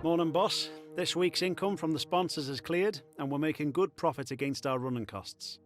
Morning, boss. This week's income from the sponsors is cleared, and we're making good profit against our running costs.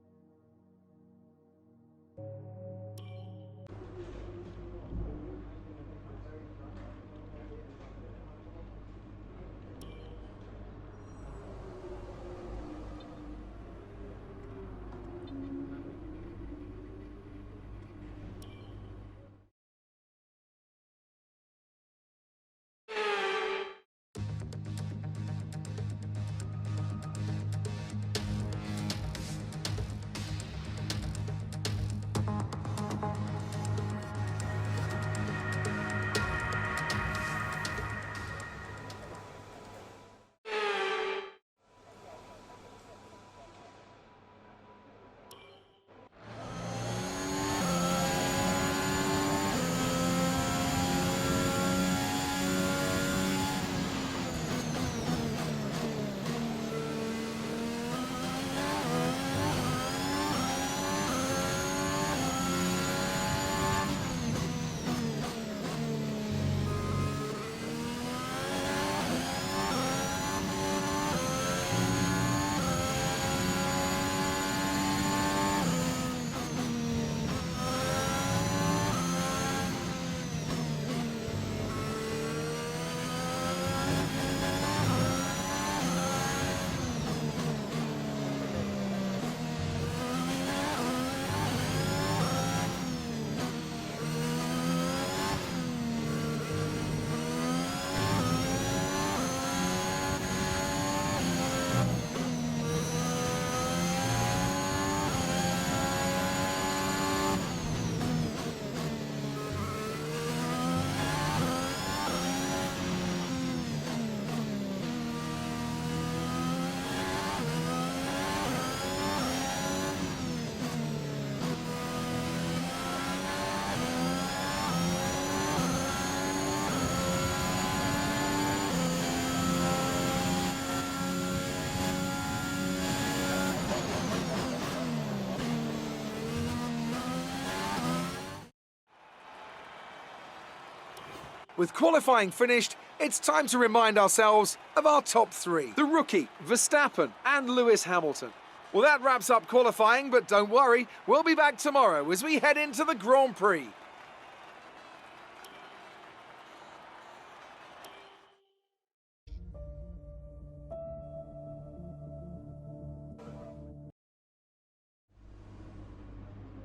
With qualifying finished, it's time to remind ourselves of our top three. The rookie, Verstappen and Lewis Hamilton. Well, that wraps up qualifying, but don't worry, we'll be back tomorrow as we head into the Grand Prix.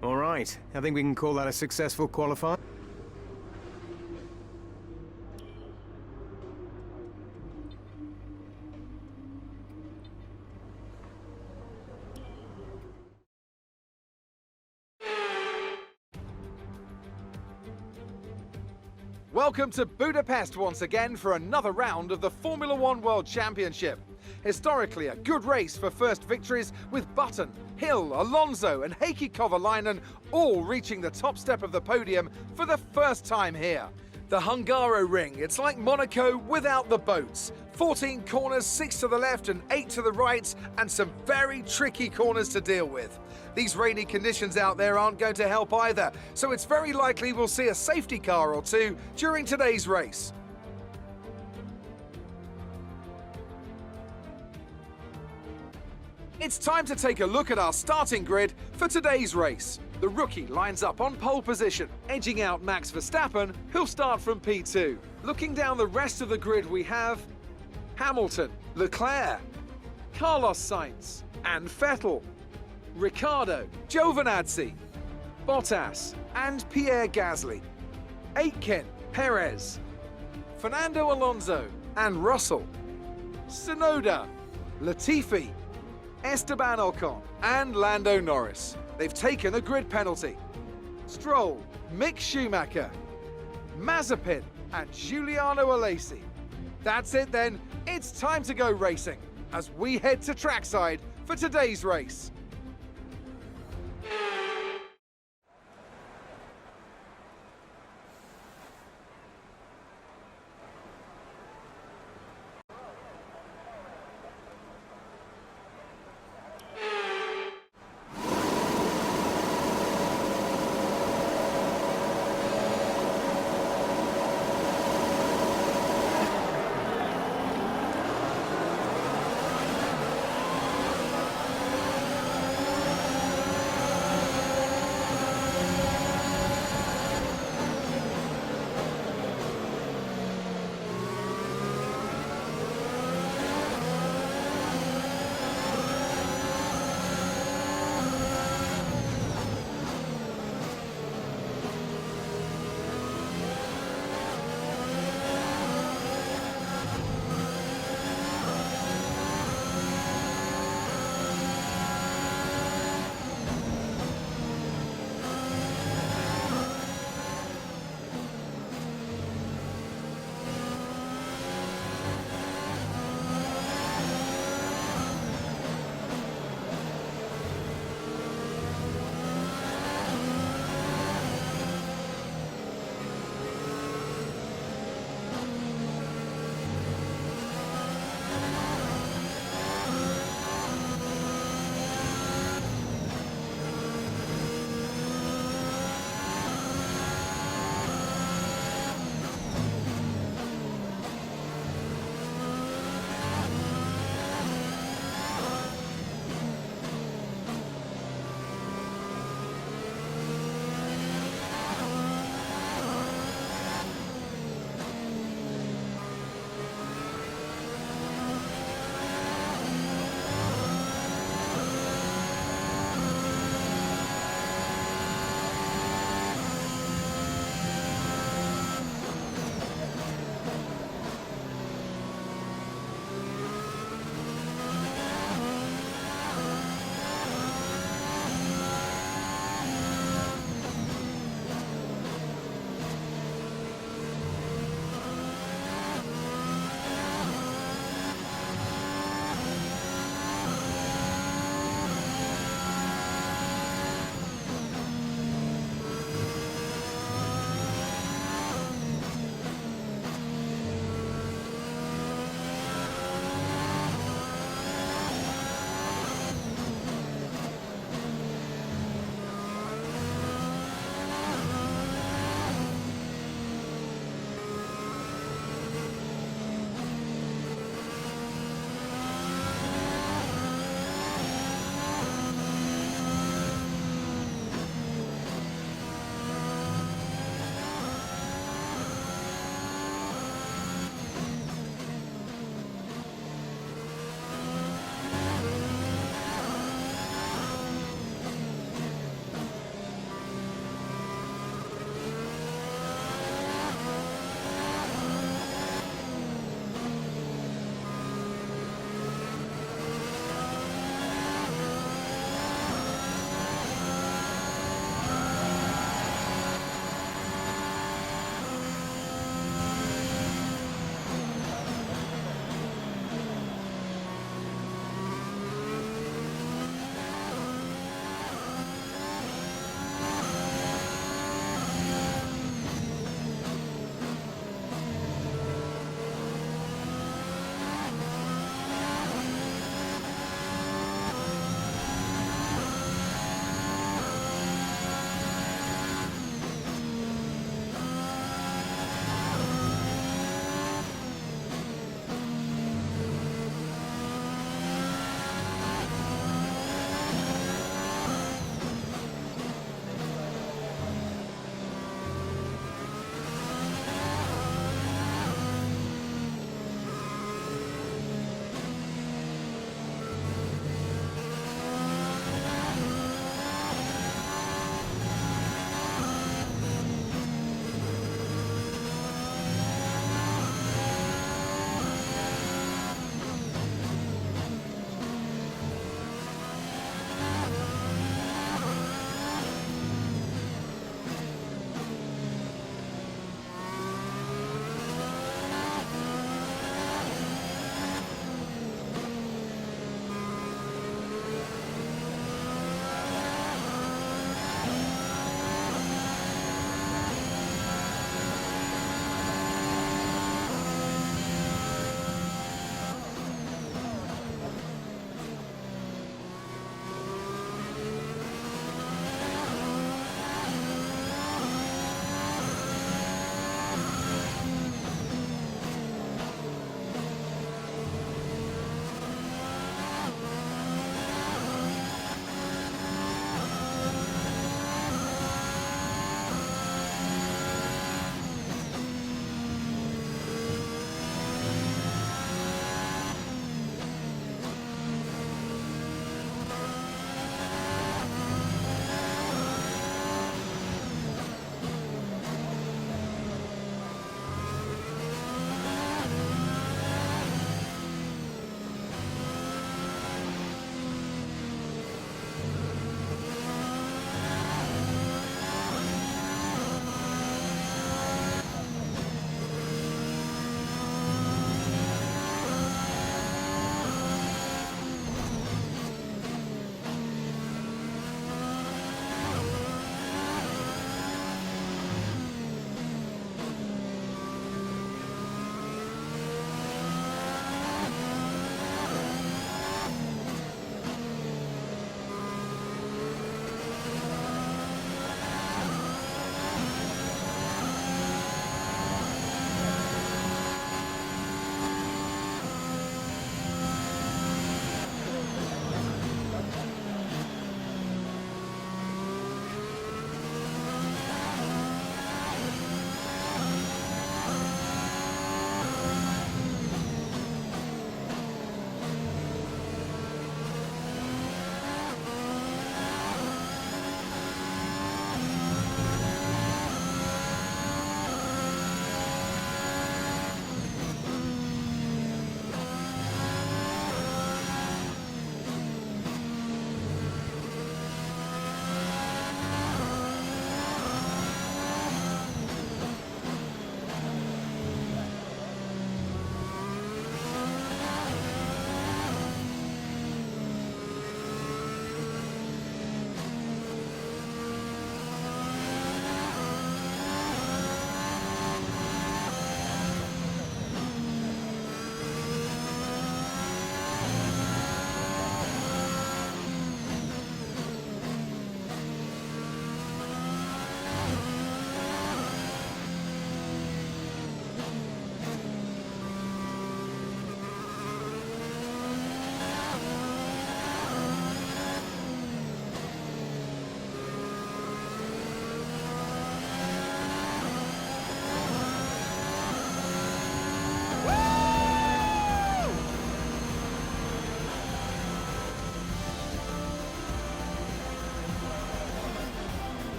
All right, I think we can call that a successful qualifying. Welcome to Budapest once again for another round of the Formula One World Championship. Historically, a good race for first victories with Button, Hill, Alonso and Heikki Kovalainen all reaching the top step of the podium for the first time here. The Hungaroring, it's like Monaco without the boats. 14 corners, 6 to the left and 8 to the right, and some very tricky corners to deal with. These rainy conditions out there aren't going to help either, so it's very likely we'll see a safety car or two during today's race. It's time to take a look at our starting grid for today's race. The rookie lines up on pole position, edging out Max Verstappen, who'll start from P2. Looking down the rest of the grid we have Hamilton, Leclerc, Carlos Sainz and Vettel, Ricciardo, Giovinazzi, Bottas and Pierre Gasly, Aitken, Perez, Fernando Alonso and Russell, Tsunoda, Latifi, Esteban Ocon and Lando Norris. They've taken a grid penalty. Stroll, Mick Schumacher, Mazepin and Giuliano Alesi. That's it then, it's time to go racing as we head to trackside for today's race.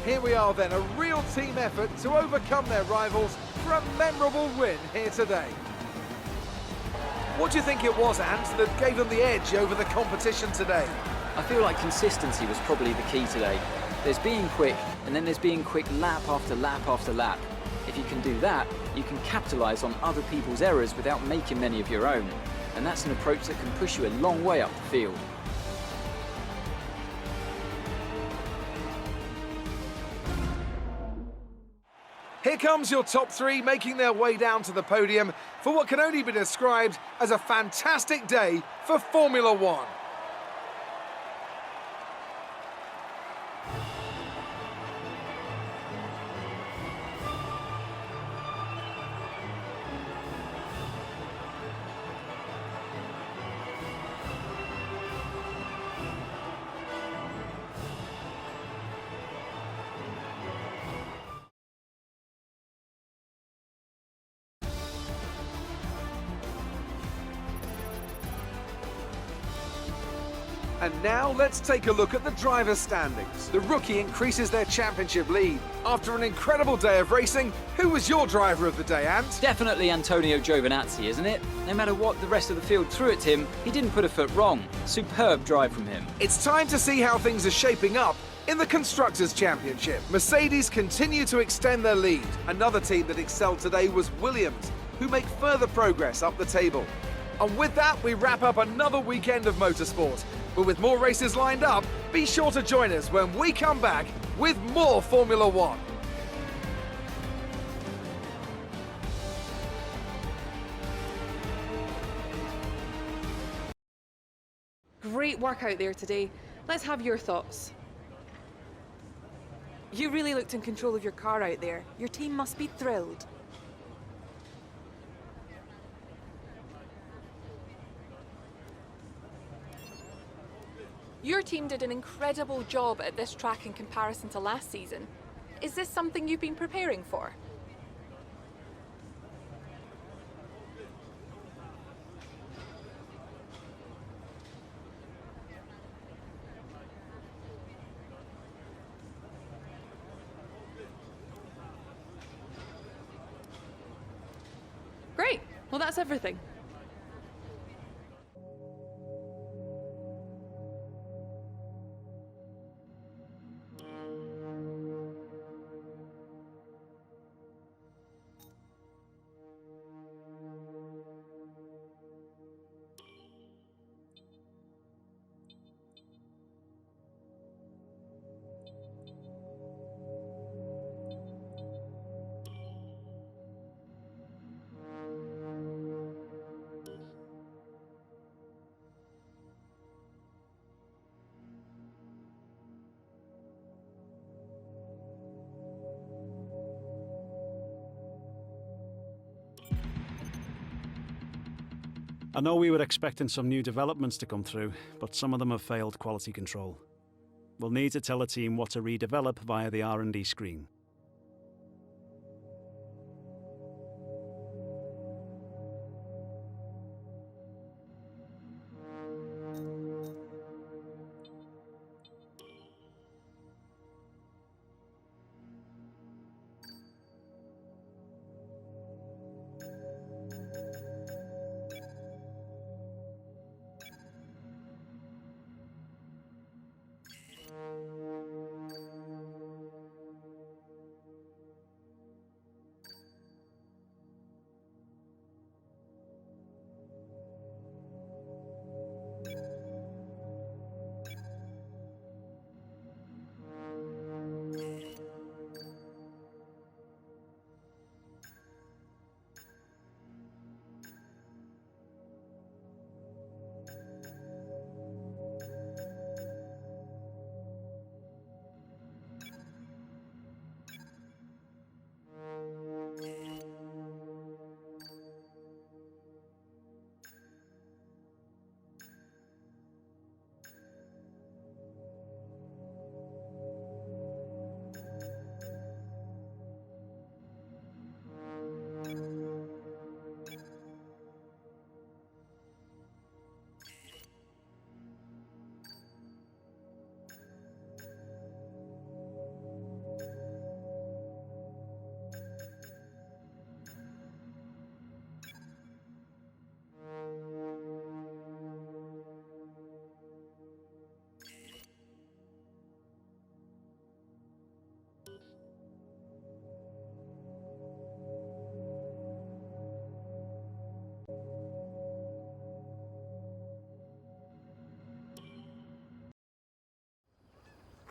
Here we are then, a real team effort to overcome their rivals for a memorable win here today. What do you think it was, Ant, that gave them the edge over the competition today? I feel like consistency was probably the key today. There's being quick, and then there's being quick lap after lap after lap. If you can do that, you can capitalise on other people's errors without making many of your own. And that's an approach that can push you a long way up the field. Here comes your top three making their way down to the podium for what can only be described as a fantastic day for Formula One. And now let's take a look at the driver's standings. The rookie increases their championship lead. After an incredible day of racing, who was your driver of the day, Ant? Definitely Antonio Giovinazzi, isn't it? No matter what the rest of the field threw at him, he didn't put a foot wrong. Superb drive from him. It's time to see how things are shaping up in the Constructors' Championship. Mercedes continue to extend their lead. Another team that excelled today was Williams, who make further progress up the table. And with that, we wrap up another weekend of motorsport. But with more races lined up, be sure to join us when we come back with more Formula One. Great work out there today. Let's have your thoughts. You really looked in control of your car out there. Your team must be thrilled. Your team did an incredible job at this track in comparison to last season. Is this something you've been preparing for? Great. Well, that's everything. I know we were expecting some new developments to come through, but some of them have failed quality control. We'll need to tell a team what to redevelop via the R&D screen.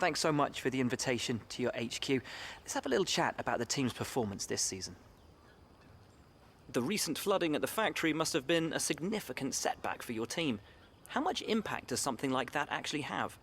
thanks so much for the invitation to your HQ. Let's have a little chat about the team's performance this season. The recent flooding at the factory must have been a significant setback for your team. How much impact does something like that actually have?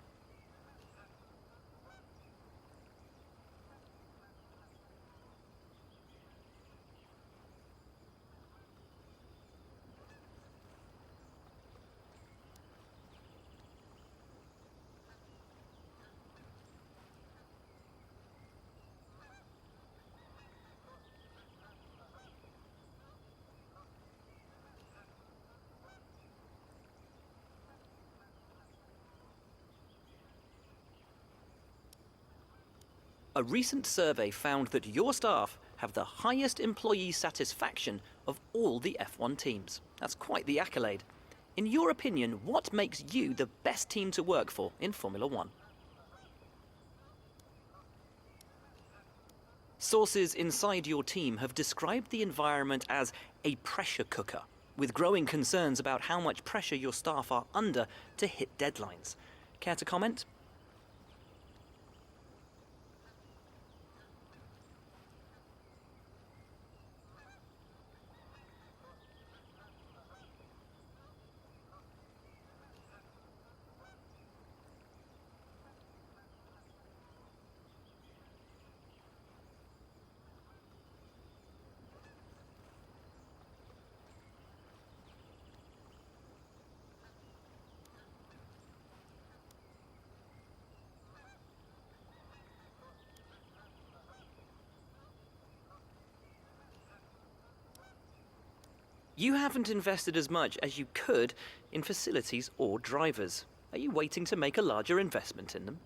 A recent survey found that your staff have the highest employee satisfaction of all the F1 teams. That's quite the accolade. In your opinion, what makes you the best team to work for in Formula One? Sources inside your team have described the environment as a pressure cooker, with growing concerns about how much pressure your staff are under to hit deadlines. Care to comment? You haven't invested as much as you could in facilities or drivers. Are you waiting to make a larger investment in them?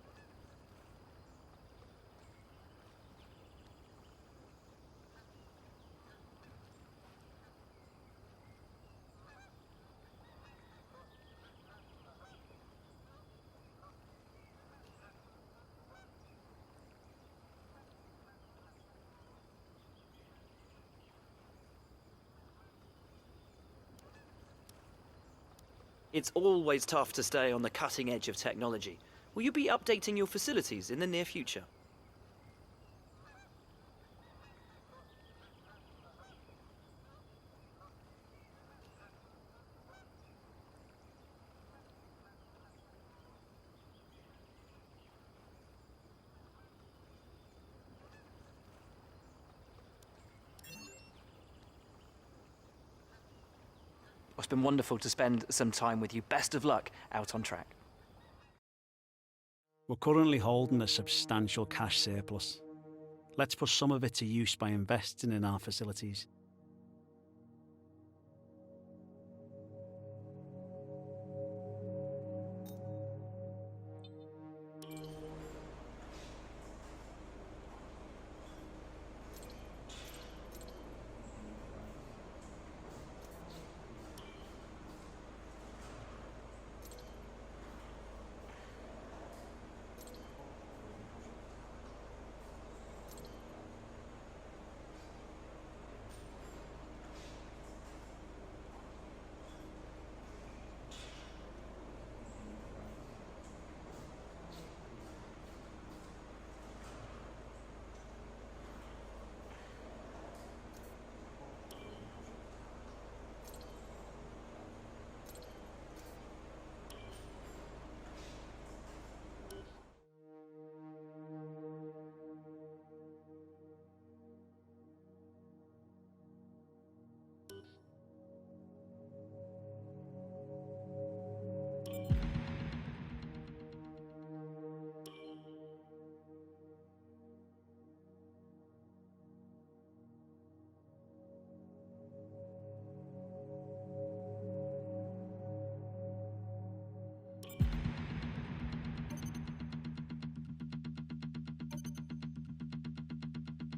It's always tough to stay on the cutting edge of technology. Will you be updating your facilities in the near future? It's been wonderful to spend some time with you. Best of luck out on track. We're currently holding a substantial cash surplus. Let's put some of it to use by investing in our facilities.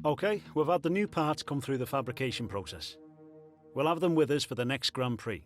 OK, we've had the new parts come through the fabrication process. We'll have them with us for the next Grand Prix.